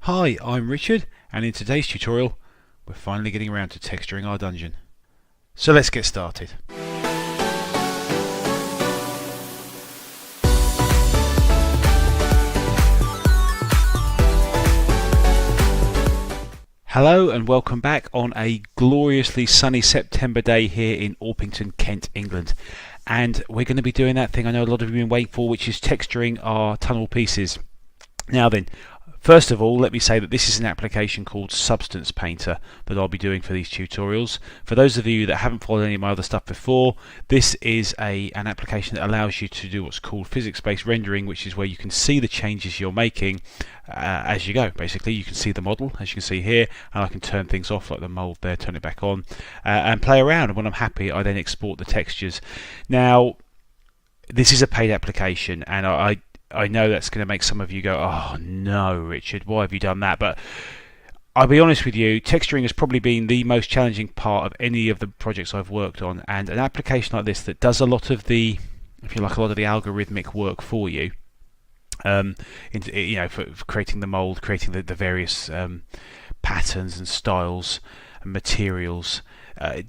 Hi, I'm Richard, and in today's tutorial we're finally getting around to texturing our dungeon. So let's get started. Hello and welcome back on a gloriously sunny September day here in Orpington, Kent, England. And we're going to be doing that thing I know a lot of you have been waiting for, which is texturing our tunnel pieces. Now then, first of all, let me say that this is an application called Substance Painter that I'll be doing for these tutorials. For those of you that haven't followed any of my other stuff before, this is an application that allows you to do what's called physics-based rendering, which is where you can see the changes you're making as you go. Basically, you can see the model, as you can see here, and I can turn things off like the mold there, turn it back on, and play around. And when I'm happy, I then export the textures. Now, this is a paid application, and I know that's going to make some of you go, oh no, Richard, why have you done that? But I'll be honest with you, texturing has probably been the most challenging part of any of the projects I've worked on, and an application like this that does a lot of the, if you like, a lot of the algorithmic work for you, for creating the mold, creating the various patterns and styles and materials.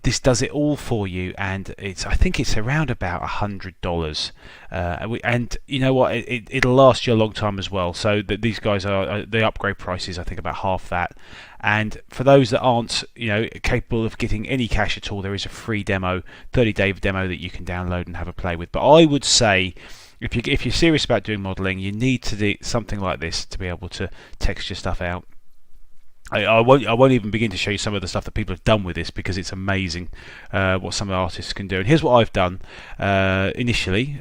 This does it all for you, and I think it's around about $100. And you know what? It'll last you a long time as well. So these guys the upgrade price is I think about half that. And for those that aren't capable of getting any cash at all, there is a free demo, 30-day demo that you can download and have a play with. But I would say, if you're serious about doing modelling, you need to do something like this to be able to texture stuff out. I won't even begin to show you some of the stuff that people have done with this, because it's amazing what some artists can do. And here's what I've done initially.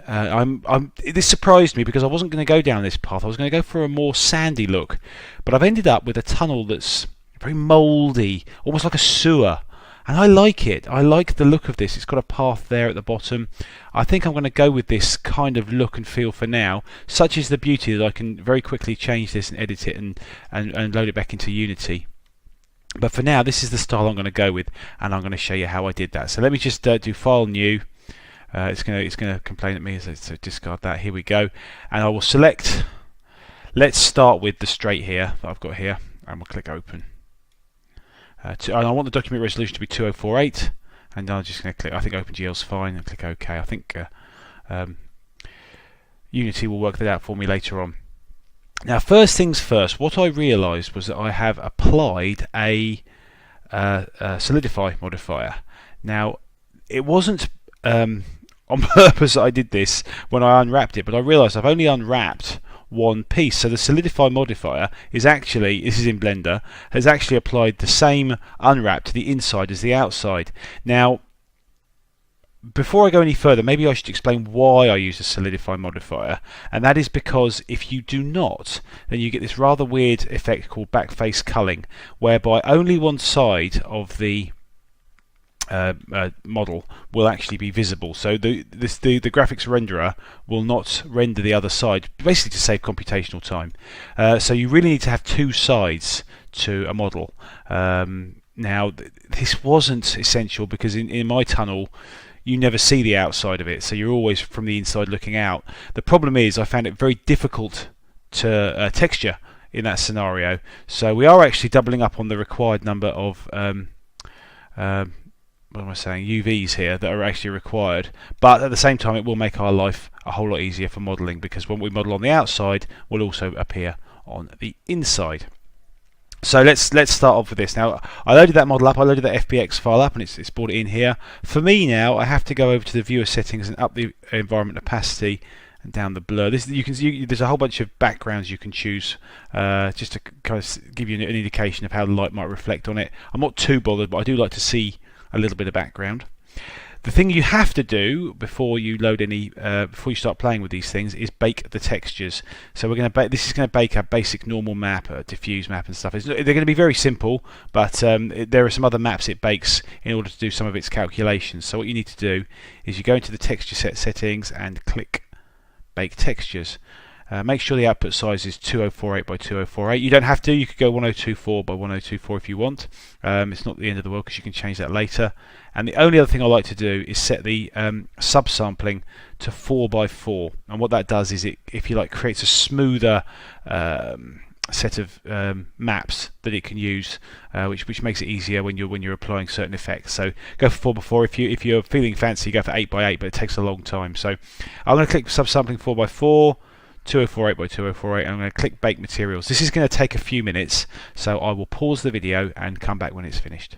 This surprised me because I wasn't going to go down this path. I was going to go for a more sandy look, but I've ended up with a tunnel that's very mouldy, almost like a sewer. And I like it. I like the look of this. It's got a path there at the bottom. I think I'm going to go with this kind of look and feel for now. Such is the beauty that I can very quickly change this and edit it and load it back into Unity. But for now, this is the style I'm going to go with, and I'm going to show you how I did that. So let me just do File New. It's going to complain at me, so discard that. Here we go. And I will select. Let's start with the straight here that I've got here, and we'll click Open. And I want the document resolution to be 2048, and I'm just going to click, I think OpenGL is fine, and click OK. I think Unity will work that out for me later on. Now, first things first, what I realised was that I have applied a solidify modifier. Now, it wasn't on purpose that I did this when I unwrapped it, but I realised I've only unwrapped one piece. So the solidify modifier is actually, this is in Blender, has actually applied the same unwrap to the inside as the outside. Now, before I go any further, maybe I should explain why I use a solidify modifier, and that is because if you do not, then you get this rather weird effect called backface culling, whereby only one side of the model will actually be visible. So the graphics renderer will not render the other side, basically to save computational time. So you really need to have two sides to a model. Now this wasn't essential because in my tunnel you never see the outside of it, so you're always from the inside looking out. The problem is I found it very difficult to texture in that scenario, so we are actually doubling up on the required number of what am I saying, UVs here that are actually required, but at the same time it will make our life a whole lot easier for modelling, because when we model on the outside will also appear on the inside. So let's start off with this. Now I loaded that model up, I loaded that FBX file up, and it's brought it in here. For me now I have to go over to the viewer settings and up the environment opacity and down the blur. There's a whole bunch of backgrounds you can choose just to kind of give you an indication of how the light might reflect on it. I'm not too bothered, but I do like to see a little bit of background. The thing you have to do before you load any, before you start playing with these things, is bake the textures. So this is going to bake a basic normal map, a diffuse map and stuff. They're going to be very simple, but there are some other maps it bakes in order to do some of its calculations. So what you need to do is you go into the texture set settings and click Bake Textures. Make sure the output size is 2048 by 2048. You don't have to, you could go 1024 by 1024 if you want. It's not the end of the world because you can change that later. And the only other thing I like to do is set the subsampling to 4 by 4. And what that does is it, if you like, creates a smoother set of maps that it can use, which makes it easier when you're applying certain effects. So go for 4x4. If you're feeling fancy, go for 8x8, but it takes a long time. So I'm going to click subsampling 4x4. 2048 by 2048. I'm going to click bake materials. This is going to take a few minutes, so I will pause the video and come back when it's finished.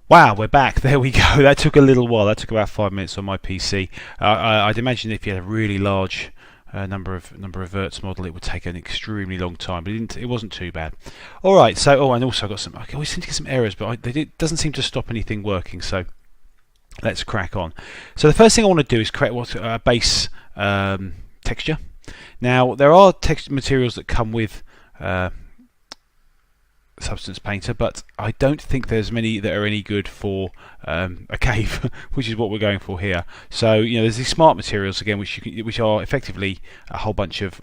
Wow, we're back. There we go. That took a little while. That took about 5 minutes on my PC. I'd imagine if you had a really large number of verts model, it would take an extremely long time, but it wasn't too bad. All right. So, and also I got some. I always seem to get some errors, but it doesn't seem to stop anything working. So let's crack on. So the first thing I want to do is create what's a base texture. Now there are texture materials that come with Substance Painter, but I don't think there's many that are any good for a cave, which is what we're going for here. So there's these smart materials again, which are effectively a whole bunch of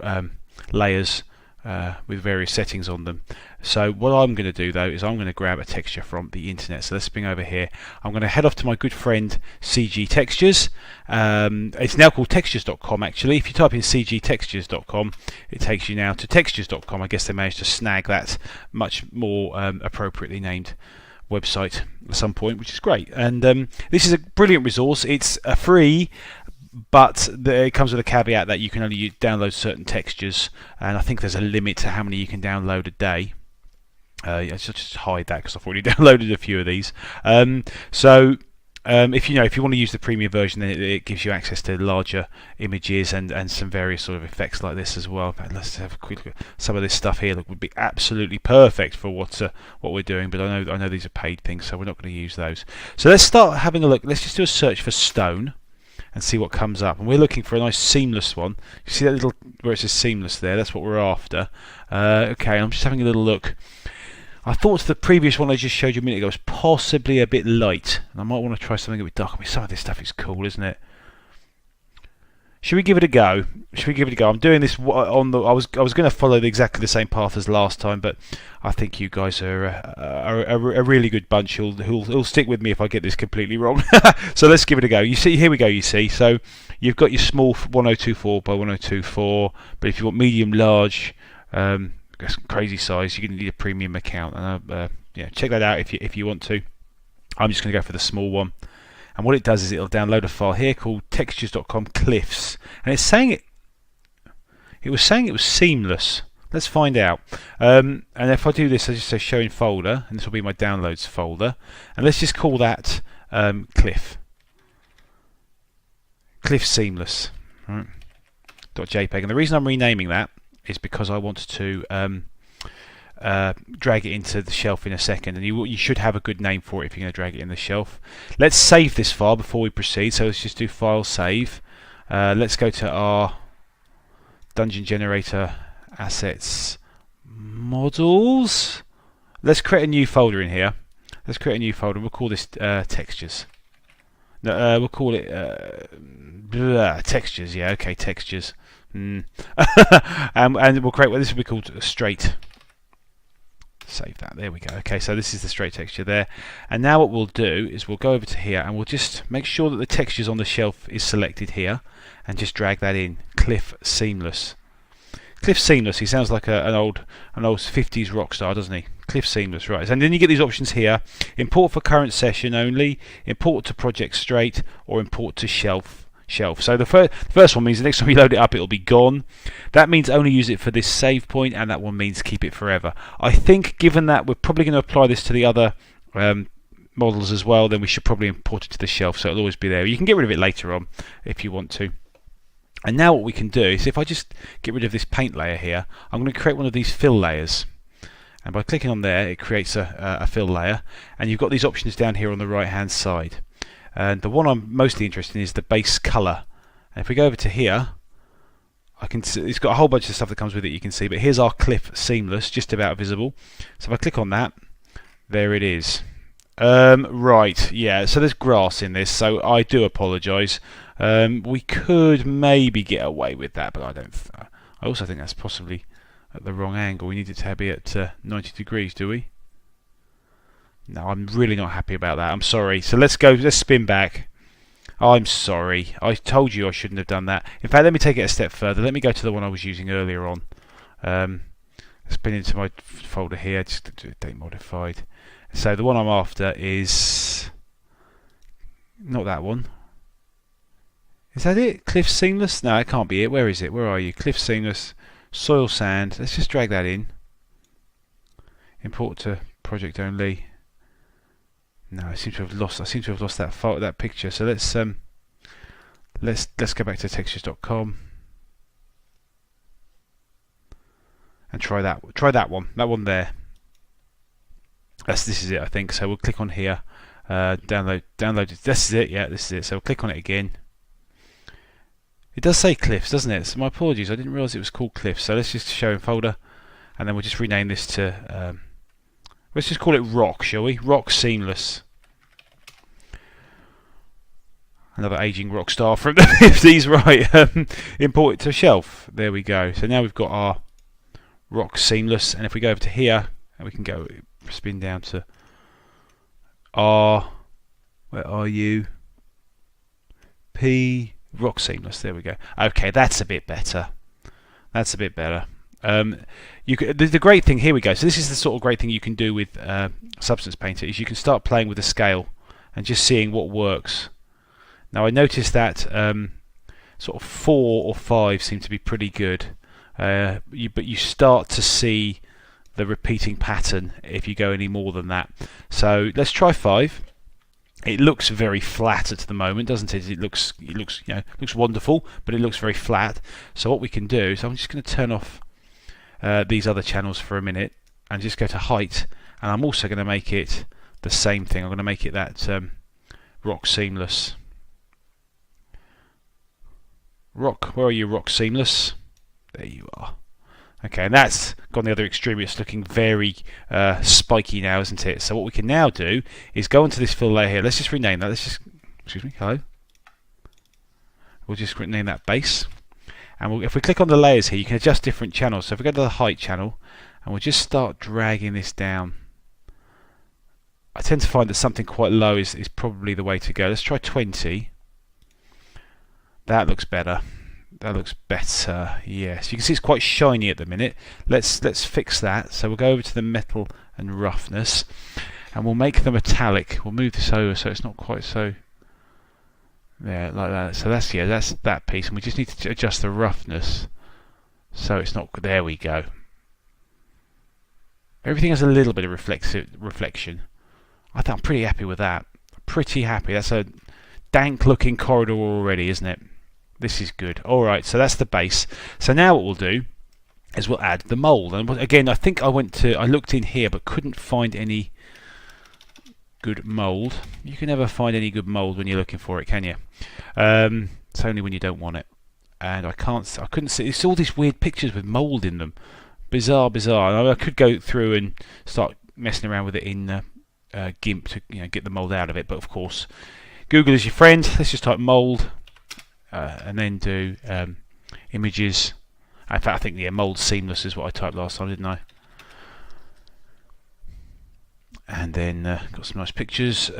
layers with various settings on them. So what I'm going to do though is I'm going to grab a texture from the internet. So let's bring over here. I'm going to head off to my good friend CG Textures. It's now called textures.com actually. If you type in cgtextures.com, it takes you now to textures.com. I guess they managed to snag that much more appropriately named website at some point, which is great. And this is a brilliant resource. It's free, but it comes with a caveat that you can only download certain textures, and I think there's a limit to how many you can download a day. I should just hide that because I've already downloaded a few of these. If you want to use the premium version, then it gives you access to larger images and some various sort of effects like this as well. Let's have a quick look at some of this stuff here that would be absolutely perfect for what we're doing. But I know these are paid things, so we're not going to use those. So let's start having a look. Let's just do a search for stone and see what comes up. And we're looking for a nice seamless one. You see that little where it says seamless there? That's what we're after. Okay, I'm just having a little look. I thought the previous one I just showed you a minute ago was possibly a bit light, and I might want to try something a bit dark. I mean, some of this stuff is cool, isn't it? Should we give it a go? I'm doing this on the. I was going to follow exactly the same path as last time, but I think you guys are a really good bunch who'll stick with me if I get this completely wrong. So let's give it a go. You see, here we go. You see, so you've got your small 1024 by 1024, but if you want medium, large, crazy size, you're going to need a premium account. And check that out if you want to. I'm just going to go for the small one. And what it does is it'll download a file here called textures.com cliffs, and it's saying it was saying it was seamless. Let's find out. And if I do this, I just say show in folder, and this will be my downloads folder. And let's just call that cliff seamless. Right. .jpg. And the reason I'm renaming that is because I want to drag it into the shelf in a second, and you should have a good name for it if you're going to drag it in the shelf. Let's save this file before we proceed, so let's just do file save. Let's go to our dungeon generator assets models. Let's create a new folder in here. Let's create a new folder. We'll call this textures. No, we'll call it textures. Yeah, okay, textures. And we'll create this will be called straight. Save that. There we go. Okay, so this is the straight texture there. And now what we'll do is we'll go over to here and we'll just make sure that the textures on the shelf is selected here, and just drag that in. Cliff Seamless. Cliff Seamless. He sounds like an old 50s rock star, doesn't he? Cliff Seamless, right? And then you get these options here: import for current session only, import to project straight, or import to shelf. So the first one means the next time you load it up it'll be gone. That means only use it for this save point, and that one means keep it forever. I think given that we're probably going to apply this to the other models as well, then we should probably import it to the shelf so it'll always be there. You can get rid of it later on if you want to. And now what we can do is, if I just get rid of this paint layer here, I'm going to create one of these fill layers. And by clicking on there, it creates a fill layer, and you've got these options down here on the right hand side. And the one I'm mostly interested in is the base color. And if we go over to here, I can see it's got a whole bunch of stuff that comes with it, you can see, but here's our cliff seamless, just about visible. So if I click on that, there it is. Right, yeah, so there's grass in this, so I do apologise. We could maybe get away with that, but I don't. I also think that's possibly at the wrong angle. We need it to be at 90 degrees, do we? No, I'm really not happy about that. I'm sorry. So let's spin back. I'm sorry. I told you I shouldn't have done that. In fact, let me take it a step further. Let me go to the one I was using earlier on. It's been into my folder here, just to do date modified. So the one I'm after is not that one. Is that it? Cliff Seamless? No, it can't be it. Where is it? Where are you? Cliff Seamless, soil sand. Let's just drag that in. Import to project only. No, I seem to have lost. I seem to have lost that file, that picture. So let's go back to textures.com and try that. Try that one. That one there. This is it, I think. So we'll click on here. Download. This is it. Yeah, this is it. So we'll click on it again. It does say Cliffs, doesn't it? So my apologies. I didn't realise it was called Cliffs. So let's just show in folder, and then we'll just rename this to. Let's just call it Rock, shall we? Rock Seamless. Another aging rock star from the 50s, right? Import it to shelf. There we go. So now we've got our Rock Seamless, and if we go over to here, and we can go spin down to R. Where are you? P. Rock Seamless. There we go. Okay, that's a bit better. That's a bit better. The great thing, here we go. So this is the sort of great thing you can do with Substance Painter, is you can start playing with the scale and just seeing what works. Now I noticed that sort of 4 or 5 seem to be pretty good, but you start to see the repeating pattern if you go any more than that. So let's try 5. It looks very flat at the moment, doesn't it? It looks wonderful, but it looks very flat. So what we can do, so I'm just going to turn off these other channels for a minute and just go to height, and I'm also going to make it the same thing. I'm going to make it that Rock Seamless. Rock, where are you, Rock Seamless? There you are. Okay, and that's gone the other extreme. It's looking very spiky now, isn't it? So what we can now do is go into this fill layer here. Let's just rename that. Let's just, excuse me, hello. We'll just rename that base. And if we click on the layers here, you can adjust different channels. So if we go to the height channel, and we'll just start dragging this down. I tend to find that something quite low is probably the way to go. Let's try 20. That looks better. That looks better. Yes, you can see it's quite shiny at the minute. Let's fix that. So we'll go over to the metal and roughness, and we'll make the metallic. We'll move this over so it's not quite so. Yeah, like that. So that's that piece, and we just need to adjust the roughness so it's not. There we go. Everything has a little bit of reflection. I'm pretty happy with that. Pretty happy. That's a dank-looking corridor already, isn't it? This is good. Alright, so that's the base. So now what we'll do is we'll add the mould. And again, I think I looked in here but couldn't find any good mould. You can never find any good mould when you're looking for it, can you? It's only when you don't want it. And I couldn't see. It's all these weird pictures with mould in them. Bizarre. I could go through and start messing around with it in GIMP to get the mould out of it, but of course, Google is your friend. Let's just type mould. And then do images. In fact, I think mould seamless is what I typed last time, didn't I? And then got some nice pictures.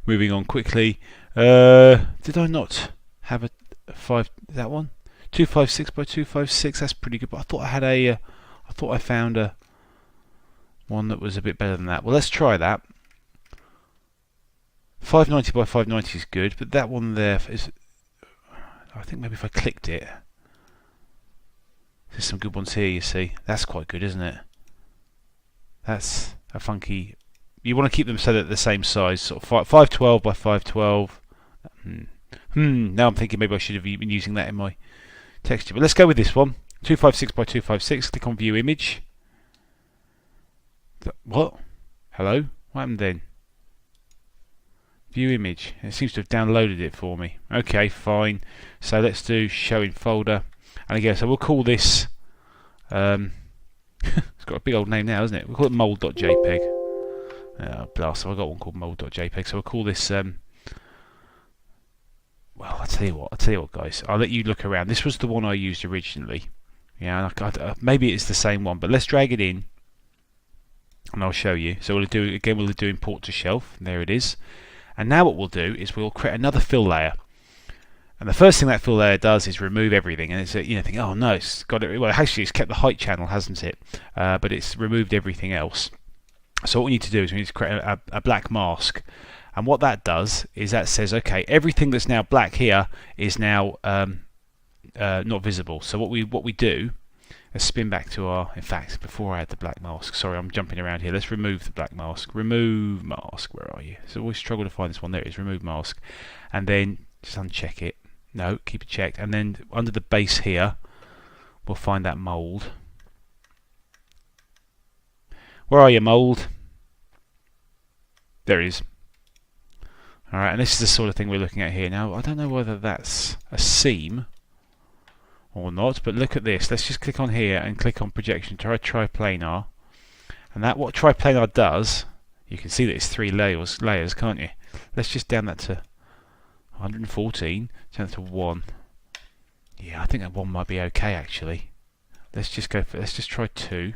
Moving on quickly. Did I not have a 5? That one, 256 by 256. That's pretty good. But I thought I had I thought I found a one that was a bit better than that. Well, let's try that. 590 by 590 is good, but that one there is. I think maybe if I clicked it, there's some good ones here. You see, that's quite good, isn't it? That's a funky. You want to keep them so that they're the same size, sort of 512 by 512. Now I'm thinking maybe I should have been using that in my texture, but let's go with this one. 256 by 256. Click on View Image. What? Hello? What happened then? View Image. It seems to have downloaded it for me. Okay, fine. So let's do Show in Folder. And again, so we'll call this. It's got a big old name now, isn't it? We'll call it mold.jpg. Blast! I've got one called mold.jpg. So we'll call this. Well, I'll tell you what, guys. I'll let you look around. This was the one I used originally. Yeah, maybe it's the same one, but let's drag it in, and I'll show you. So we'll do import to shelf. And there it is. And now what we'll do is we'll create another fill layer. And the first thing that fill layer does is remove everything, and it's think, oh no, it's got it. Well, actually, it's kept the height channel, hasn't it? But it's removed everything else. So what we need to do is we need to create a black mask, and what that does is that says, okay, everything that's now black here is now not visible. So what we do, let's spin back to our. In fact, before I add the black mask, sorry, I'm jumping around here. Let's remove the black mask. Remove mask. Where are you? So I always struggle to find this one. There it is. Remove mask, and then just uncheck it. No, keep it checked, and then under the base here we'll find that mold. Where are you, mold? There it is. Alright, and this is the sort of thing we're looking at here. Now, I don't know whether that's a seam or not, but look at this. Let's just click on here and click on projection, try triplanar. And that what triplanar does, you can see that it's 3 layers, can't you? Let's just down that to 114, turn it to 1. Yeah, I think that 1 might be okay actually. Let's just try 2.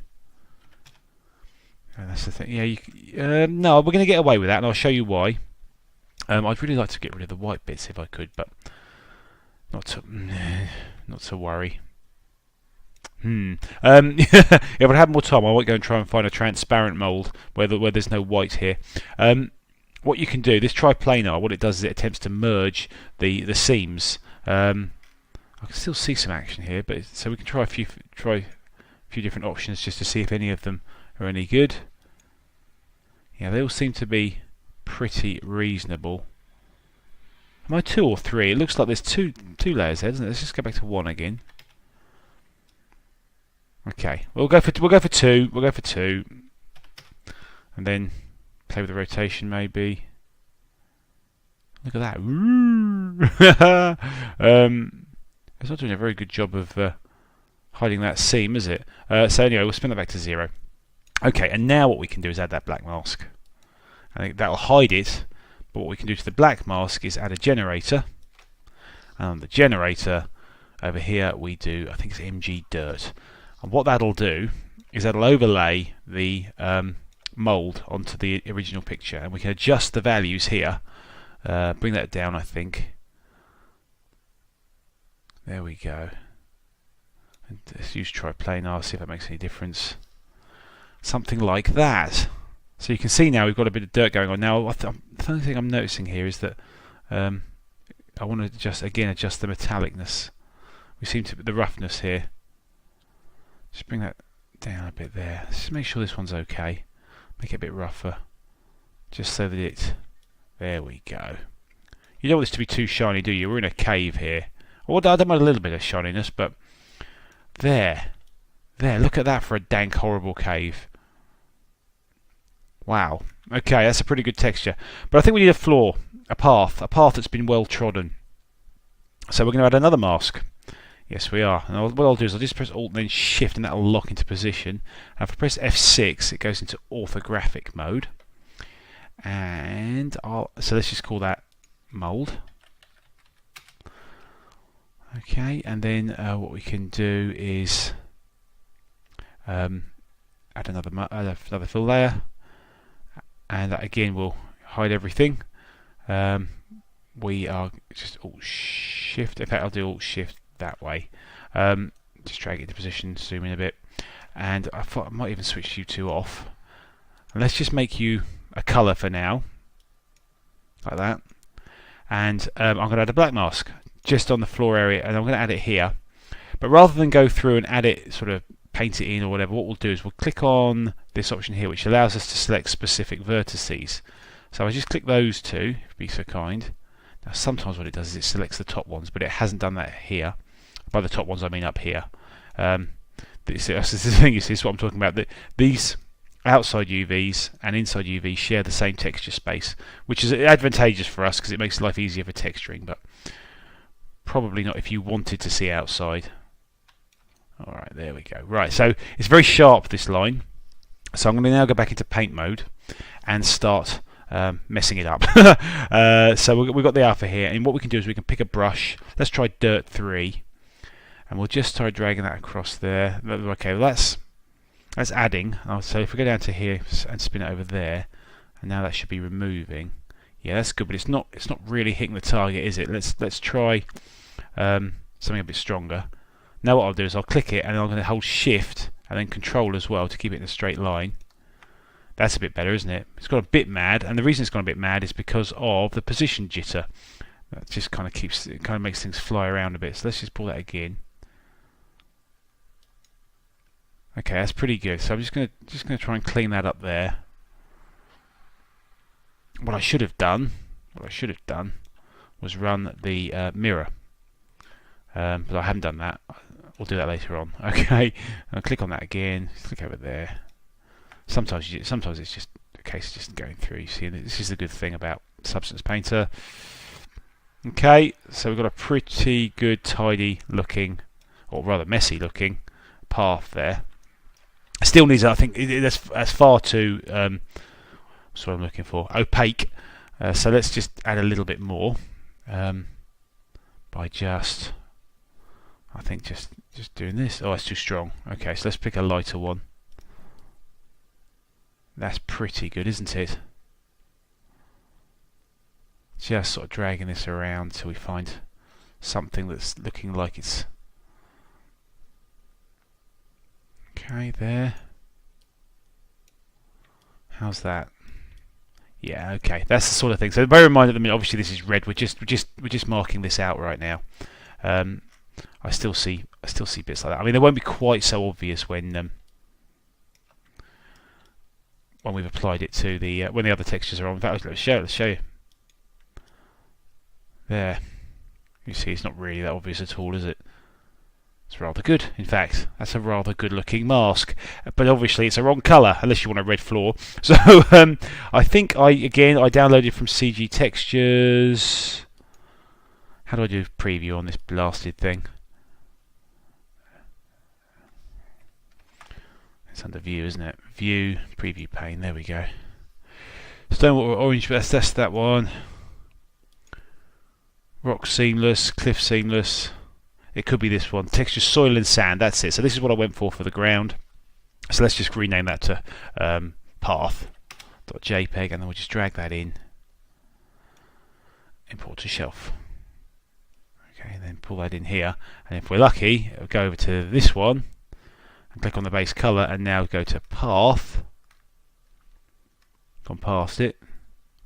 And that's the thing. Yeah, no, we're going to get away with that, and I'll show you why. I'd really like to get rid of the white bits if I could, but not to worry. If I had more time, I might go and try and find a transparent mold where there's no white here. What you can do, this triplanar, what it does is it attempts to merge the seams. I can still see some action here, but so we can try a few different options just to see if any of them are any good. Yeah, they all seem to be pretty reasonable. Am I 2 or 3? It looks like there's two layers there, doesn't it? Let's just go back to 1 again. Okay, we'll go for 2. We'll go for 2, and then play with the rotation maybe. Look at that. It's not doing a very good job of hiding that seam, is it? So anyway, we'll spin that back to 0. Okay, and now what we can do is add that black mask. I think that'll hide it, but what we can do to the black mask is add a generator. And on the generator over here we do, I think it's MG dirt. And what that'll do is that'll overlay the mold onto the original picture, and we can adjust the values here. Bring that down, I think. There we go. And let's use triplanar, see if that makes any difference. Something like that. So you can see now we've got a bit of dirt going on. Now the only thing I'm noticing here is that I want to adjust the metallicness. We seem to the roughness here. Just bring that down a bit there. Just make sure this one's okay. Make it a bit rougher, just so that it. There we go. You don't want this to be too shiny, do you? We're in a cave here. Well, I don't mind a little bit of shininess, but there. Look at that for a dank, horrible cave. Wow. Okay, that's a pretty good texture. But I think we need a floor, a path that's been well trodden. So we're going to add another mask. Yes, we are. And what I'll do is I'll just press Alt and then Shift, and that'll lock into position. And if I press F6, it goes into orthographic mode. And so let's just call that mold. Okay, and then what we can do is add another fill layer, and that again will hide everything. We are just Alt Shift. In fact, I'll do Alt Shift that way. Just drag it into position, zoom in a bit, and I thought I might even switch you two off. And let's just make you a colour for now, like that. And I'm going to add a black mask just on the floor area, and I'm going to add it here. But rather than go through and add it, sort of paint it in or whatever, what we'll do is we'll click on this option here, which allows us to select specific vertices. So I just click those two, if you be so kind. Now sometimes what it does is it selects the top ones, but it hasn't done that here. By the top ones I mean up here. This is the thing, this is what I'm talking about. These outside UVs and inside UVs share the same texture space, which is advantageous for us because it makes life easier for texturing, but probably not if you wanted to see outside. Alright, there we go. Right, so it's very sharp, this line. So I'm going to now go back into paint mode and start messing it up. So we've got the alpha here, and what we can do is we can pick a brush. Let's try Dirt 3, and we'll just try dragging that across there. Okay, well that's adding. So if we go down to here and spin it over there, and now that should be removing. Yeah, that's good, but it's not really hitting the target, is it? Let's try something a bit stronger. Now what I'll do is I'll click it and I'm going to hold Shift and then Control as well to keep it in a straight line. That's a bit better, isn't it? It's gone a bit mad, and the reason it's gone a bit mad is because of the position jitter. That just kind of makes things fly around a bit. So let's just pull that again. Okay, that's pretty good. So I'm just gonna try and clean that up there. What I should have done was run the mirror, but I haven't done that. We'll do that later on. Okay, I'll click on that again. Click over there. Sometimes it's just a case of just going through. You see, this is the good thing about Substance Painter. Okay, so we've got a pretty good, tidy looking, or rather messy looking, path there. Still needs, I think, that's far too. That's what I'm looking for. Opaque. So let's just add a little bit more by just doing this. Oh, that's too strong. Okay, so let's pick a lighter one. That's pretty good, isn't it? Just sort of dragging this around until we find something that's looking like it's okay there. How's that? Yeah, okay. That's the sort of thing. So bear in mind at the minute, obviously this is red. We're just marking this out right now. I still see bits like that. I mean, they won't be quite so obvious when we've applied it to the when the other textures are on. In fact, let's show you. There. You see, it's not really that obvious at all, is it? It's rather good, in fact. That's a rather good looking mask. But obviously it's a wrong colour, unless you want a red floor. So I think I downloaded from CG Textures. How do I do preview on this blasted thing? It's under view, isn't it? View, preview pane, there we go. Stonewater Orange, that's that one. Rock Seamless, Cliff Seamless. It could be this one. Texture Soil and Sand, that's it. So this is what I went for the ground. So let's just rename that to path.jpg, and then we'll just drag that in. Import to shelf. Okay, and then pull that in here. And if we're lucky, we'll go over to this one and click on the base colour, and now go to path. Gone past it.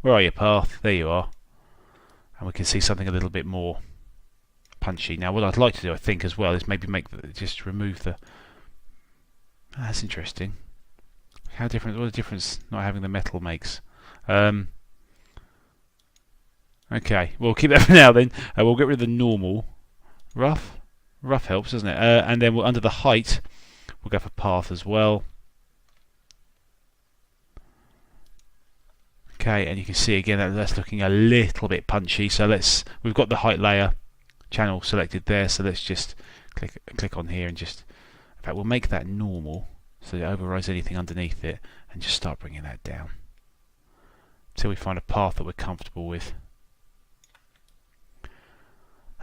Where are you, path? There you are. And we can see something a little bit more punchy. Now, what I'd like to do, I think, as well, is maybe just remove the. That's interesting. What a difference not having the metal makes. Okay, we'll keep that for now. Then we'll get rid of the normal. Rough helps, doesn't it? And then under the height, we'll go for path as well. Okay, and you can see again that's looking a little bit punchy. So we've got the height layer channel selected there. So let's just click on here and in fact, we'll make that normal so it overrides anything underneath it, and just start bringing that down until we find a path that we're comfortable with.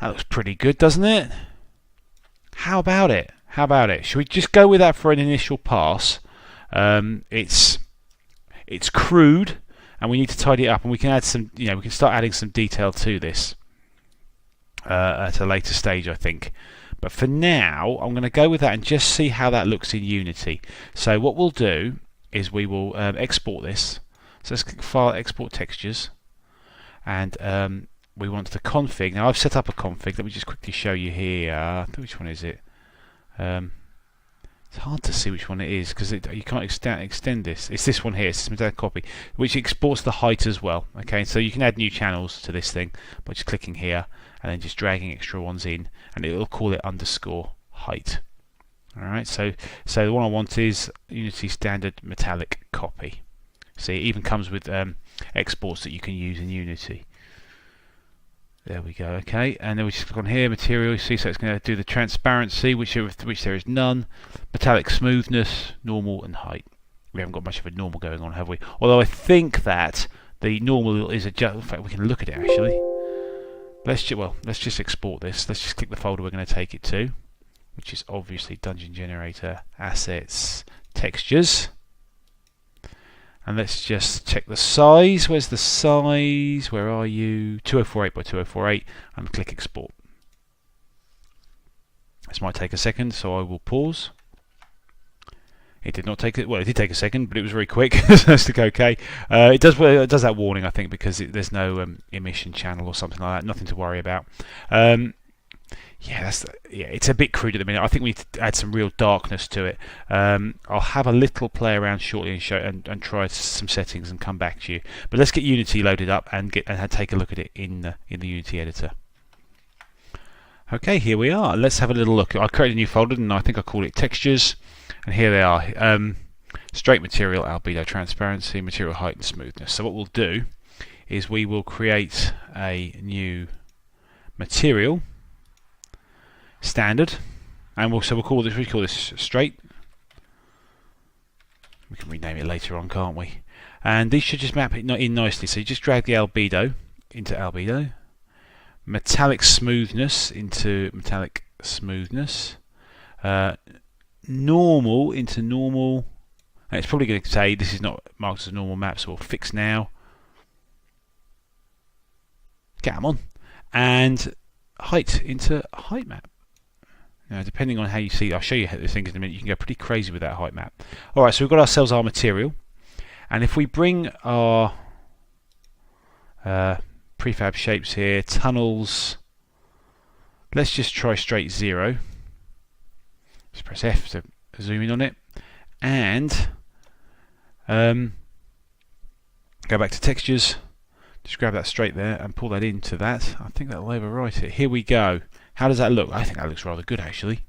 That looks pretty good, doesn't it? How about it? Should we just go with that for an initial pass? It's crude, and we need to tidy it up, and we can add some, we can start adding some detail to this at a later stage, I think. But for now, I'm going to go with that and just see how that looks in Unity. So what we'll do is we will export this. So let's click File, Export Textures, and we want the config. Now I've set up a config. Let me just quickly show you here. Which one is it? It's hard to see which one it is because you can't extend this. It's this one here. It's this metallic copy, which exports the height as well. Okay, so you can add new channels to this thing by just clicking here and then just dragging extra ones in, and it will call it _height. All right, so the one I want is Unity standard metallic copy. See, it even comes with exports that you can use in Unity. There we go. Okay, and then we just click on here, material. You see, so it's going to do the transparency, which there is none. Metallic smoothness, normal, and height. We haven't got much of a normal going on, have we? Although I think that the normal is adjust. In fact, we can look at it actually. Let's just export this. Let's just click the folder we're going to take it to, which is obviously Dungeon Generator, Assets, Textures. And let's just check the size. Where's the size? Where are you? 2048 by 2048, and click export. This might take a second, so I will pause. It did not take it. Well, it did take a second, but it was very quick. So let's click OK. It does that warning, I think, because there's no emission channel or something like that. Nothing to worry about. Yeah, it's a bit crude at the minute. I think we need to add some real darkness to it. I'll have a little play around shortly and try some settings and come back to you. But let's get Unity loaded up and take a look at it in the Unity editor. Okay, here we are. Let's have a little look. I created a new folder and I think I called it textures. And here they are. Straight material, albedo, transparency, material height and smoothness. So what we'll do is we will create a new material. Standard, and we'll call this straight. We can rename it later on, can't we? And these should just map it in nicely. So you just drag the albedo into albedo, metallic smoothness into metallic smoothness, normal into normal. And it's probably going to say this is not marked as a normal map, so we'll fix now. Come on, and height into height map. Now, depending on how you see, I'll show you the things in a minute. You can go pretty crazy with that height map. All right, so we've got ourselves our material, and if we bring our prefab shapes here, tunnels, let's just try straight 0. Just press F to zoom in on it, and go back to textures. Just grab that straight there and pull that into that. I think that'll overwrite it. Here we go. How does that look? I think that looks rather good, actually.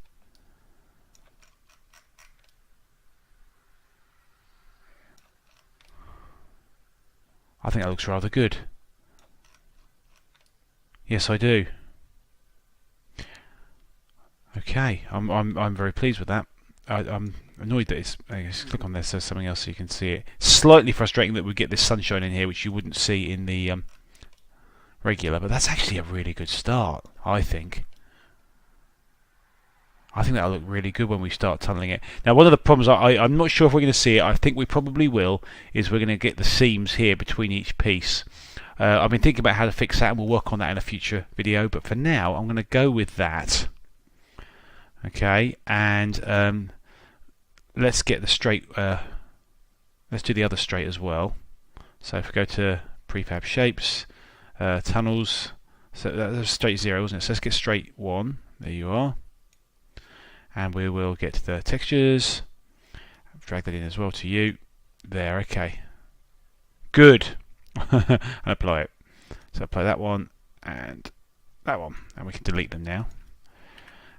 I think that looks rather good. Yes, I do. Okay, I'm very pleased with that. I'm annoyed that it's. Just click on this. There's something else so you can see it. Slightly frustrating that we get this sunshine in here, which you wouldn't see in the regular. But that's actually a really good start, I think. I think that'll look really good when we start tunneling it. Now, one of the problems, I'm not sure if we're going to see it, I think we probably will, is we're going to get the seams here between each piece. I've been thinking about how to fix that, and we'll work on that in a future video, but for now, I'm going to go with that. Okay, and let's get the straight, let's do the other straight as well. So if we go to prefab shapes, tunnels, so that was straight 0, wasn't it? So let's get straight 1, there you are. And we will get to the textures, drag that in as well to you. There, okay. Good. And apply it. So apply that one and that one, and we can delete them now.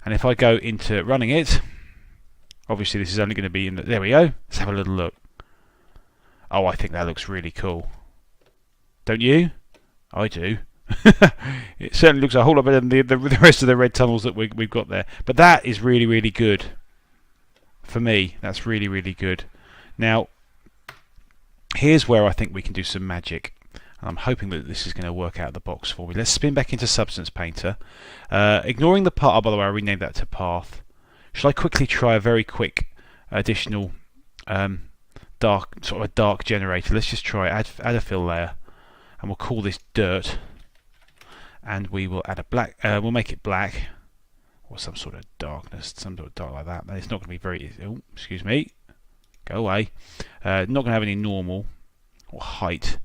And if I go into running it, obviously this is only going to be in the, there we go. Let's have a little look. Oh, I think that looks really cool. Don't you? I do. It certainly looks a whole lot better than the rest of the red tunnels that we've got there. But that is really, really good. For me, that's really, really good. Now, here's where I think we can do some magic. And I'm hoping that this is going to work out of the box for me. Let's spin back into Substance Painter. Ignoring the path, oh, by the way, I renamed that to Path. Shall I quickly try a very quick additional dark generator? Let's just try add a fill layer, and we'll call this Dirt. And we will add a black. We'll make it black, or some sort of darkness, some sort of dark like that. And it's not going to be very. Oh, excuse me. Go away. Not going to have any normal or height,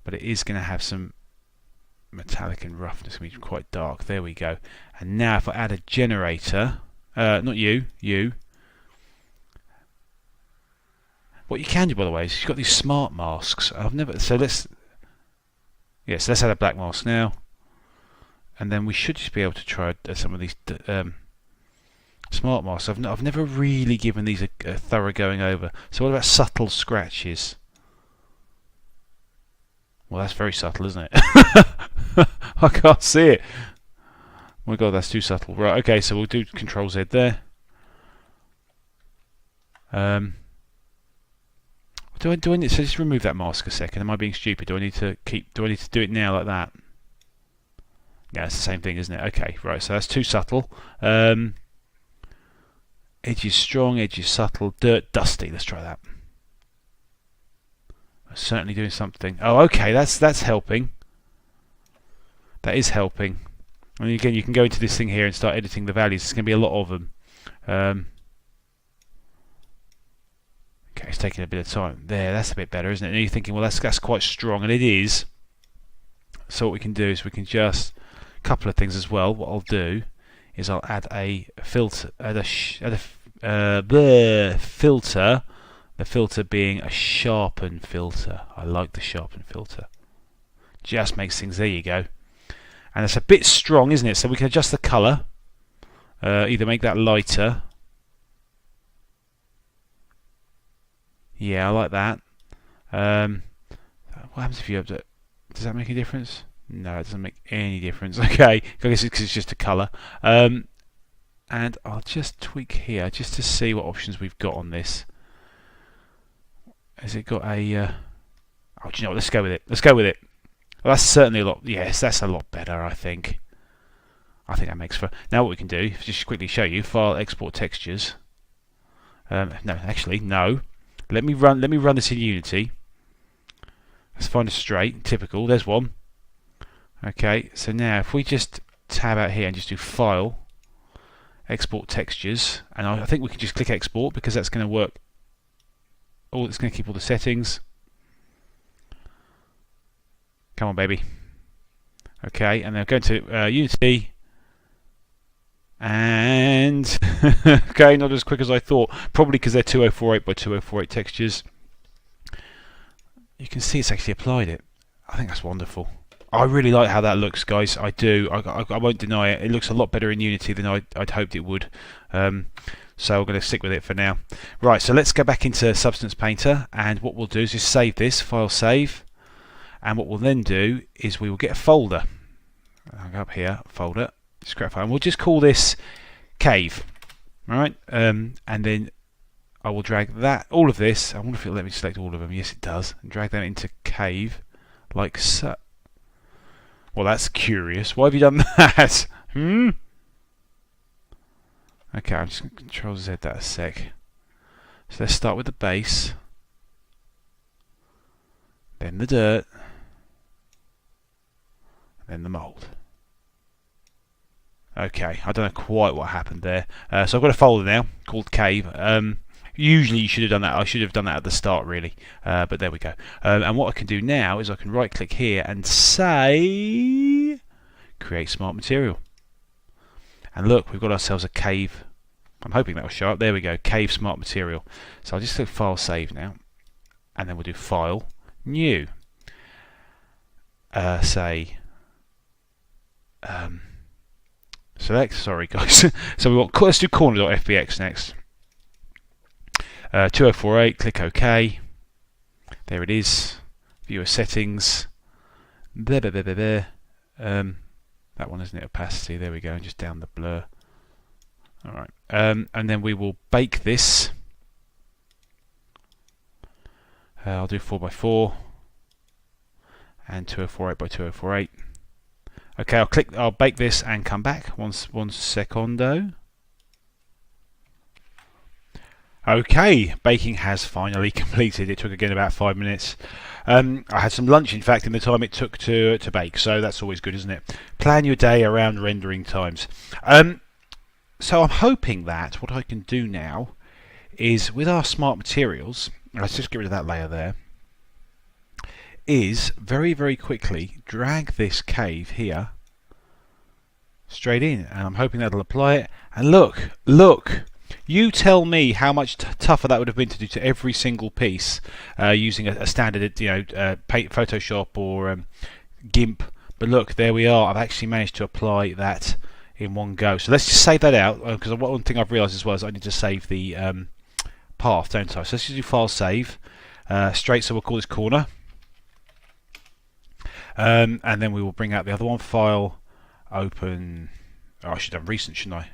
but it is going to have some metallic and roughness. It's going to be quite dark. There we go. And now, if I add a generator, not you. What you can do, by the way, is you've got these smart masks. I've never. So let's. Yes, let's add a black mask now. And then we should just be able to try some of these smart masks. I've never really given these a thorough going over. So what about subtle scratches? Well, that's very subtle, isn't it? I can't see it. Oh my god, that's too subtle. Right, okay, so we'll do Control Z there. Do I need to just remove that mask a second? Am I being stupid? Do I need to do it now like that? Yeah, it's the same thing, isn't it? Okay, right, so that's too subtle. Edge is strong, edge is subtle, dirt, dusty. Let's try that. Certainly doing something. Oh, okay, that's helping. That is helping. And again, you can go into this thing here and start editing the values. There's going to be a lot of them. Okay, it's taking a bit of time. There, that's a bit better, isn't it? And you're thinking, well, that's quite strong, and it is. So what we can do is we can just a couple of things as well. What I'll do is I'll add a filter, filter. The filter being a sharpen filter. I like the sharpen filter. Just makes things. There you go. And it's a bit strong, isn't it? So we can adjust the colour. Either make that lighter. Yeah, I like that. What happens if you update? Does that make a difference? No, it doesn't make any difference. Okay, I guess it's because it's just a colour. And I'll just tweak here just to see what options we've got on this. Has it got a... oh, do you know what? Let's go with it. Let's go with it. Well, that's certainly a lot... Yes, that's a lot better, I think. I think that makes for... Now what we can do, just quickly show you, File, Export Textures. No, actually, no. Let me run this in Unity. Let's find a straight, typical. There's one. Okay, so now if we just tab out here and just do File, Export Textures, and I think we can just click Export because that's going to work. Oh, it's going to keep all the settings. Come on, baby. Okay, and then go to Unity, and okay, not as quick as I thought. Probably because they're 2048 by 2048 textures. You can see it's actually applied it. I think that's wonderful. I really like how that looks, guys. I do. I won't deny it. It looks a lot better in Unity than I'd hoped it would. So I'm going to stick with it for now. Right, so let's go back into Substance Painter, and what we'll do is just save this, File Save, and what we'll then do is we will get a folder. I'll go up here, Folder, scrap file, and we'll just call this Cave. Alright, and then I will drag that, all of this, I wonder if it'll let me select all of them, yes it does, and drag that into Cave, like so. Well, that's curious. Why have you done that? Okay, I'm just going to Control Z that a sec. So let's start with the base, then the dirt, and then the mould. Okay, I don't know quite what happened there. So I've got a folder now called Cave. Usually you should have done that. I should have done that at the start, really. But there we go. And what I can do now is I can right-click here and say Create Smart Material. And look, we've got ourselves a cave. I'm hoping that will show up. There we go, Cave Smart Material. So I'll just click File Save now, and then we'll do File, New. Select. Sorry, guys. So we want. Let's do corner.fbx next. 2048. Click OK. There it is. Viewer settings. Blah, blah, blah, blah, blah. That one, isn't it? Opacity. There we go. Just down the blur. All right. And then we will bake this. I'll do 4x4 and 2048 by 2048. Okay, I'll bake this and come back. One secondo. Okay, baking has finally completed. It took again about 5 minutes. I had some lunch, in fact, in the time it took to bake, so that's always good, isn't it? Plan your day around rendering times. So I'm hoping that what I can do now is, with our smart materials, let's just get rid of that layer there, is very, very quickly drag this cave here straight in, and I'm hoping that'll apply it. And look, you tell me how much tougher that would have been to do to every single piece using a standard, Photoshop or GIMP. But look, there we are. I've actually managed to apply that in one go. So let's just save that out, because one thing I've realised as well is I need to save the path, don't I? So let's just do File Save straight. So we'll call this corner, and then we will bring out the other one. File, Open. Oh, I should have done recent, shouldn't I?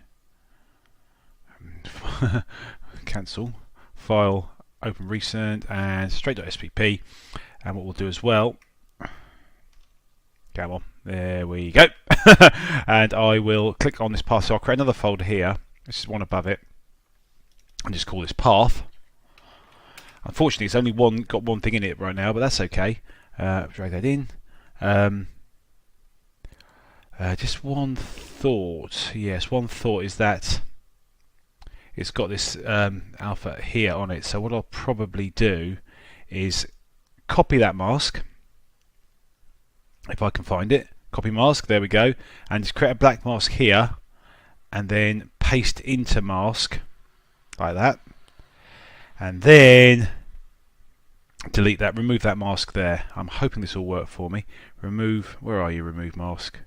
Cancel. File, Open Recent, and straight.spp. And what we'll do as well. Come on, there we go. And I will click on this path. So I'll create another folder here. This is one above it, and just call this path. Unfortunately, it's only got one thing in it right now, but that's okay. Drag that in. Just one thought. Yes, one thought is that it's got this alpha here on it. So what I'll probably do is copy that mask, if I can find it. Copy mask, there we go, and just create a black mask here, and then paste into mask like that, and then delete that, remove that mask there. I'm hoping this will work for me. Remove, where are you? Remove mask.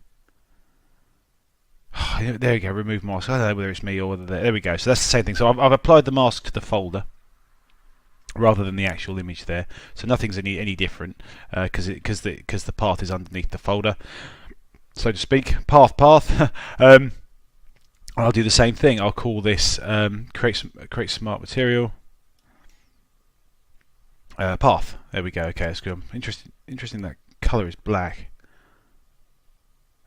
There we go, remove mask. I don't know whether it's me or whether there we go. So that's the same thing. So I've applied the mask to the folder rather than the actual image there. So nothing's any different because the path is underneath the folder, so to speak. Path. I'll do the same thing. I'll call this create smart material path. There we go. Okay, that's good. Interesting that colour is black.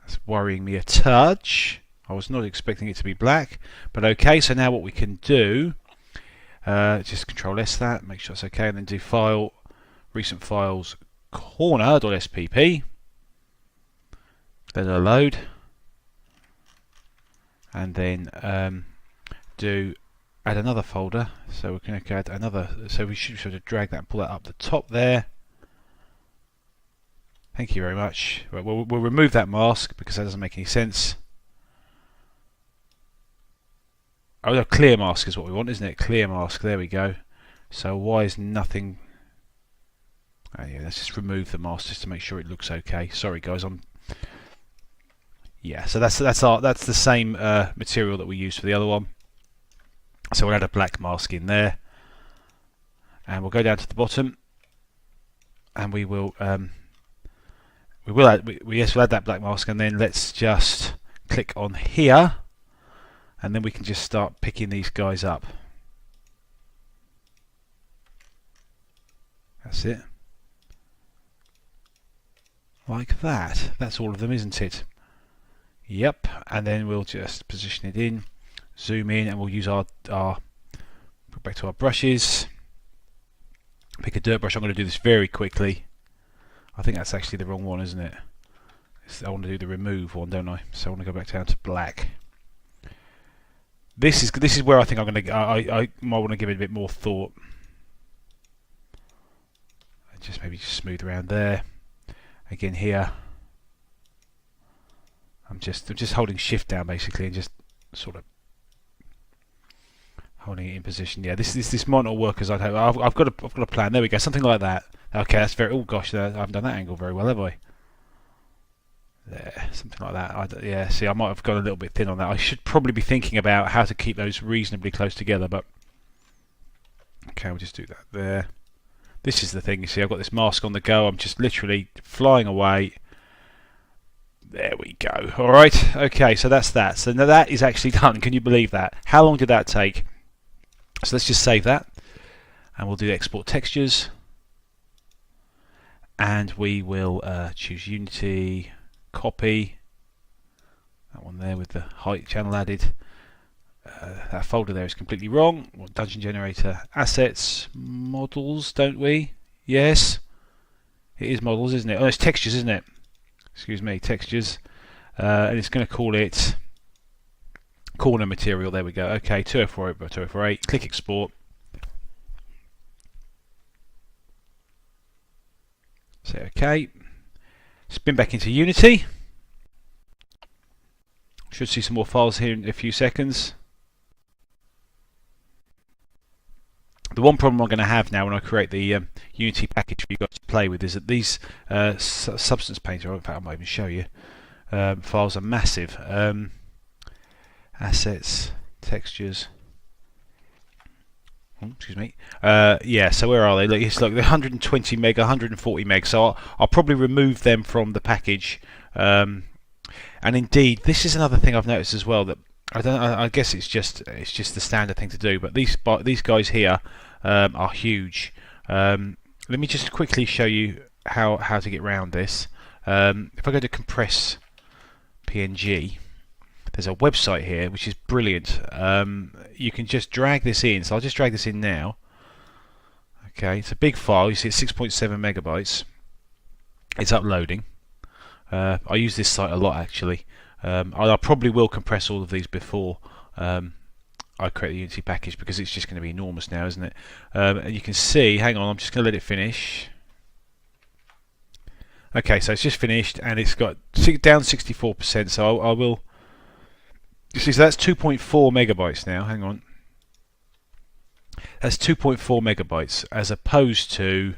That's worrying me a touch. I was not expecting it to be black, but okay. So now what we can do, just Control S that, make sure it's okay, and then do File, Recent Files, corner.spp. Let it load, and then add another folder. So we're going to add another. So we should sort of drag that and pull that up the top there. Thank you very much. Right, we'll remove that mask because that doesn't make any sense. Oh, no, clear mask is what we want, isn't it? Clear mask. There we go. So why is nothing? Oh, yeah, let's just remove the mask just to make sure it looks okay. Sorry, guys. Yeah. So that's the same material that we used for the other one. So we'll add a black mask in there, and we'll go down to the bottom, and we will. We'll add that black mask, and then let's just click on here, and then we can just start picking these guys up. That's it. Like that. That's all of them, isn't it? Yep. And then we'll just position it in, zoom in, and we'll use our go back to our brushes. Pick a dirt brush. I'm going to do this very quickly. I think that's actually the wrong one, isn't it? I want to do the remove one, don't I? So I want to go back down to black. This is where I think I'm going to. I might want to give it a bit more thought. And just maybe just smooth around there. Again here. I'm just holding Shift down basically, and just sort of holding it in position. Yeah, this might not work as I'd hope. I've got a plan. There we go. Something like that. Okay, that's very. Oh gosh, I haven't done that angle very well, have I? There, something like that. Yeah, see, I might have gone a little bit thin on that. I should probably be thinking about how to keep those reasonably close together, but okay, we'll just do that there. This is the thing. You see, I've got this mask on the go. I'm just literally flying away. There we go. All right. Okay, so that's that. So now that is actually done. Can you believe that? How long did that take? So let's just save that, and we'll do export textures. And we will choose Unity, copy that one there with the height channel added. That folder there is completely wrong. Dungeon generator, assets, models, don't we? Yes, it is models, isn't it? Oh, it's textures, isn't it? Excuse me, textures. And it's going to call it corner material. There we go. Okay, 2048 by 2048. Click export. Say OK. Spin back into Unity. Should see some more files here in a few seconds. The one problem I'm going to have now when I create the Unity package for you guys to play with is that these Substance Painter, in fact I might even show you, files are massive. Assets, textures. Oh, excuse me. Yeah, so where are they? Look, it's like 120 meg, 140 meg. So I'll probably remove them from the package. And indeed, this is another thing I've noticed as well, that I guess it's just the standard thing to do. But these guys here are huge. Let me just quickly show you how to get around this. If I go to compress PNG. There's a website here which is brilliant. You can just drag this in, so I'll just drag this in now. Okay, it's a big file. You see it's 6.7 megabytes. It's uploading. I use this site a lot actually. I probably will compress all of these before I create the Unity package, because it's just going to be enormous now, isn't it? And you can see, hang on, I'm just going to let it finish. Okay, so it's just finished and it's got down 64%, so I will... You see, so that's 2.4 megabytes now, hang on. That's 2.4 megabytes as opposed to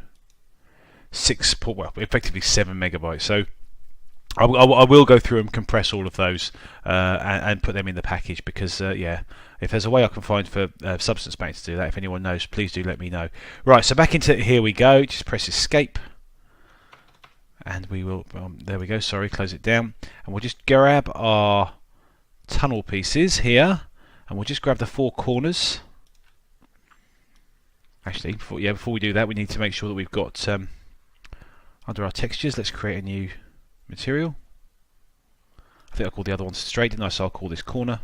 effectively 7 megabytes. So I will go through and compress all of those and put them in the package, because yeah, if there's a way I can find for Substance Painter to do that, if anyone knows, please do let me know. Right, so back into here we go. Just press escape, and we will. There we go. Sorry, close it down, and we'll just grab our tunnel pieces here, and we'll just grab the 4 corners. Actually, before we do that, we need to make sure that we've got under our textures. Let's create a new material. I think I called the other one straight, didn't I? So I'll call this corner,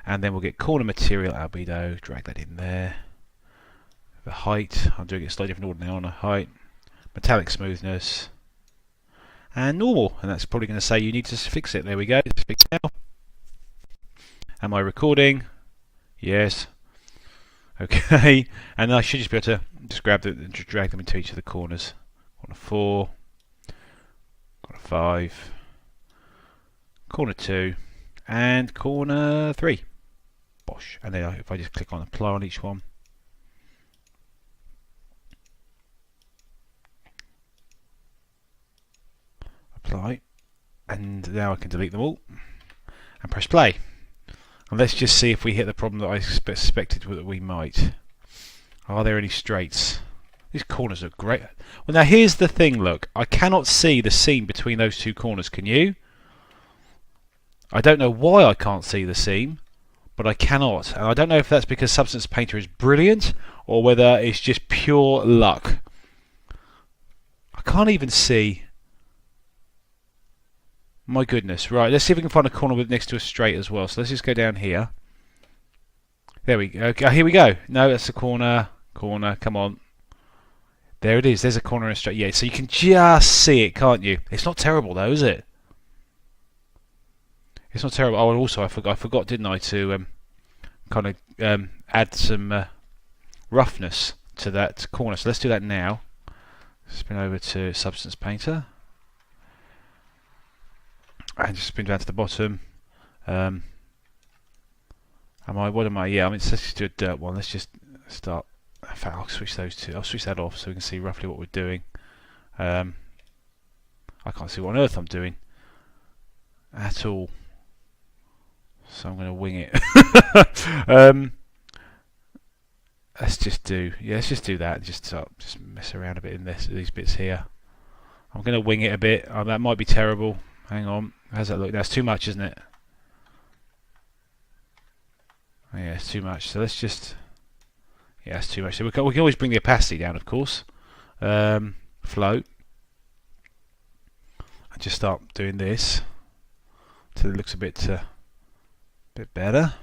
and then we'll get corner material albedo, drag that in there. The height, I'm doing it slightly different order now on a height, metallic smoothness, and normal, and that's probably going to say you need to fix it. There we go. It's fixed now. Am I recording? Yes. Okay, and I should just be able to just grab them and just drag them into each of the corners. Corner 4, corner 5, corner 2, and corner 3. Bosh. And then if I just click on apply on each one, apply, and now I can delete them all and press play. And let's just see if we hit the problem that I suspected that we might. Are there any straights? These corners are great. Well, now here's the thing, look. I cannot see the seam between those 2 corners. Can you? I don't know why I can't see the seam, but I cannot. And I don't know if that's because Substance Painter is brilliant or whether it's just pure luck. I can't even see. My goodness. Right, let's see if we can find a corner with next to a straight as well. So let's just go down here. There we go. Okay, here we go. No, that's a corner. Corner, come on. There it is. There's a corner and a straight. Yeah, so you can just see it, can't you? It's not terrible though, is it? It's not terrible. Oh, and also I forgot, didn't I, to kind of add some roughness to that corner. So let's do that now. Spin over to Substance Painter. And just spin down to the bottom. Yeah, let's just do a dirt one. Let's just start. In fact, I'll switch those two. I'll switch that off so we can see roughly what we're doing. I can't see what on earth I'm doing at all, so I'm going to wing it. Let's just do that. Just mess around a bit in these bits here. I'm going to wing it a bit. That might be terrible. Hang on. How's that look? That's too much, isn't it? Oh, yeah, it's too much. So let's just... Yeah, it's too much. So we can always bring the opacity down, of course. Float. And just start doing this until it looks a bit better.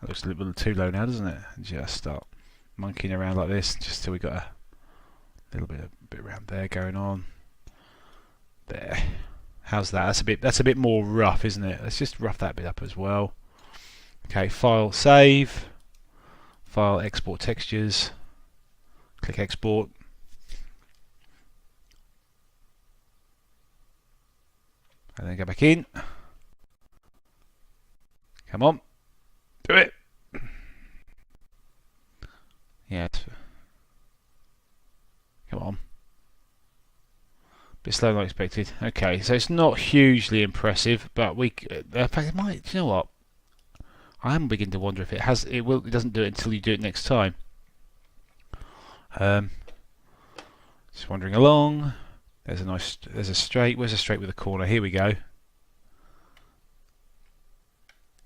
It looks a little too low now, doesn't it? And just start monkeying around like this, just till we got a little bit around there going on. There. How's that? That's a bit more rough, isn't it? Let's just rough that bit up as well. Okay, file, save, file, export textures, click export. And then go back in. Come on, do it. Yes. Come on. Bit slower than I expected. Okay, so it's not hugely impressive, but in fact, it might. Do you know what? I am beginning to wonder if it has. It doesn't do it until you do it next time. Just wandering along. There's a straight. Where's a straight with a corner? Here we go.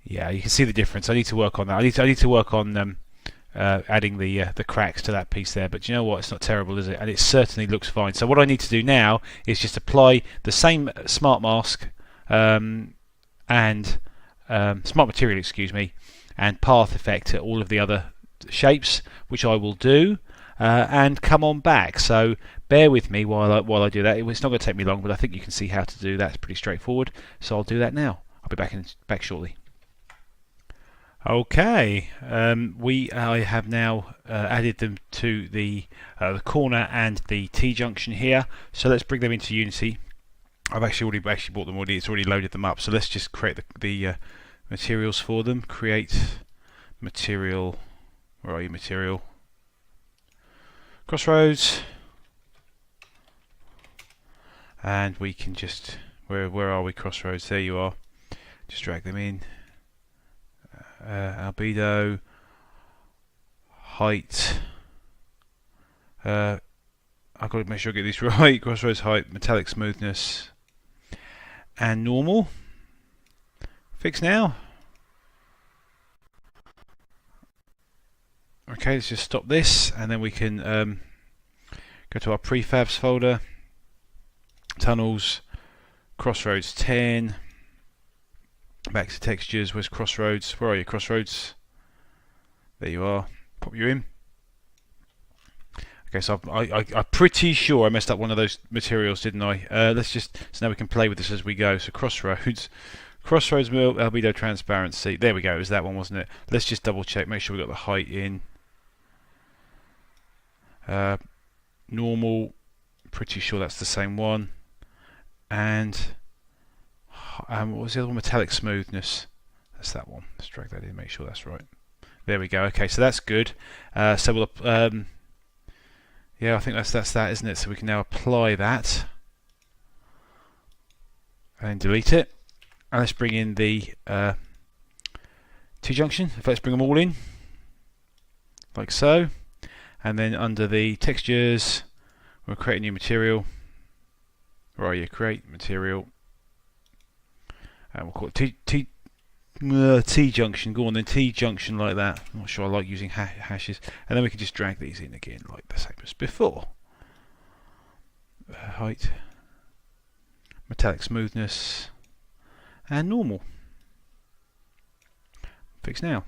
Yeah, you can see the difference. I need to work on that. I need to work on adding the cracks to that piece there. But you know what? It's not terrible, is it? And it certainly looks fine. So what I need to do now is just apply the same smart mask and smart material, excuse me, and path effect to all of the other shapes, which I will do. and come on back. So bear with me while I do that. It's not going to take me long, but I think you can see how to do that. It's pretty straightforward. So I'll do that now. I'll be back shortly. Okay, I have now added them to the corner and the T-junction here. So let's bring them into Unity. I've actually bought them already. It's already loaded them up. So let's just create the materials for them. Create material. Where are you, material? Crossroads. And we can just where are we? Crossroads. There you are. Just drag them in. Albedo, height. I've got to make sure I get these right. Crossroads height, metallic smoothness, and normal. Fix now. Okay, let's just stop this, and then we can go to our prefabs folder. Tunnels, Crossroads 10. Back to textures. Where's Crossroads? Where are you, Crossroads? There you are. Pop you in. Okay, so I'm pretty sure I messed up one of those materials, didn't I? So now we can play with this as we go. So Crossroads albedo transparency. There we go. It was that one, wasn't it? Let's just double check. Make sure we got the height in. Normal. Pretty sure that's the same one. And what was the other one? Metallic smoothness. That's that one. Let's drag that in, make sure that's right. There we go. Okay, so that's good. So we'll yeah, I think that's that, isn't it? So we can now apply that and then delete it. And let's bring in the T-junction. Let's bring them all in, like so. And then under the textures, we'll create a new material. Where are you? Create material. And we'll call it T-junction. Go on then, T-junction like that. I'm not sure I like using hashes. And then we can just drag these in again like the same as before. Height, metallic smoothness, and normal. Fix now.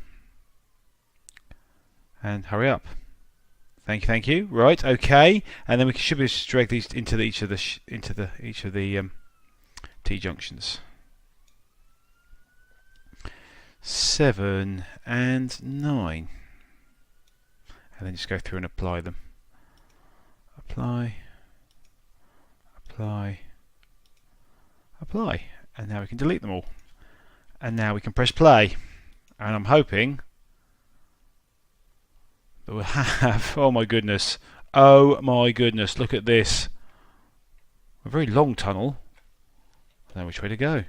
And hurry up. Thank you. Right, okay. And then we should be able to drag these into each of the T-junctions. 7 and 9, and then just go through and apply them. Apply, and now we can delete them all. And now we can press play, and I'm hoping that we'll have, oh my goodness, look at this. A very long tunnel. I don't know which way to go.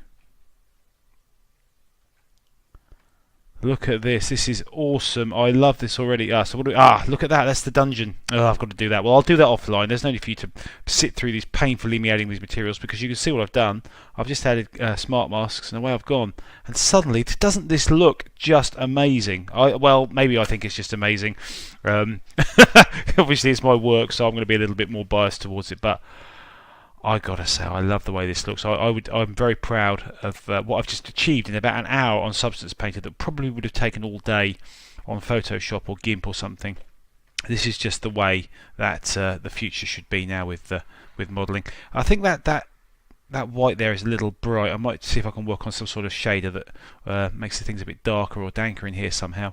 Look at this. This is awesome. I love this already. So what do we, look at that. That's the dungeon. Oh, I've got to do that. Well, I'll do that offline. There's no need for you to sit through these painfully me adding these materials, because you can see what I've done. I've just added smart masks, and away I've gone. And suddenly, doesn't this look just amazing? Well, maybe I think it's just amazing. Obviously, it's my work, so I'm going to be a little bit more biased towards it, but I gotta say, I love the way this looks. I'm very proud of what I've just achieved in about an hour on Substance Painter that probably would have taken all day on Photoshop or GIMP or something. This is just the way that the future should be now with modelling. I think that white there is a little bright. I might see if I can work on some sort of shader that makes the things a bit darker or danker in here somehow.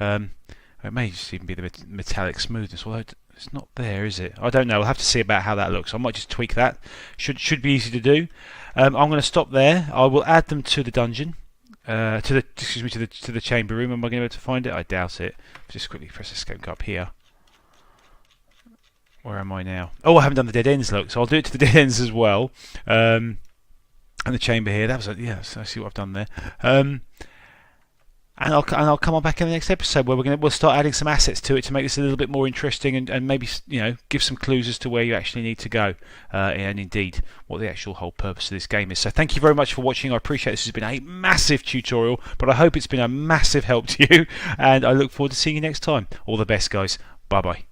It may just even be the metallic smoothness, although it's not there, is it? I don't know. We'll have to see about how that looks. I might just tweak that. Should be easy to do. I'm going to stop there. I will add them to the dungeon, to the chamber room. Am I going to be able to find it? I doubt it. Just quickly press escape up here. Where am I now? Oh, I haven't done the dead ends. Look, so I'll do it to the dead ends as well. And the chamber here. That was yeah. So I see what I've done there. And I'll come on back in the next episode where we'll start adding some assets to it to make this a little bit more interesting and maybe give some clues as to where you actually need to go and indeed what the actual whole purpose of this game is. So thank you very much for watching. I appreciate this has been a massive tutorial, but I hope it's been a massive help to you, and I look forward to seeing you next time. All the best, guys. Bye bye.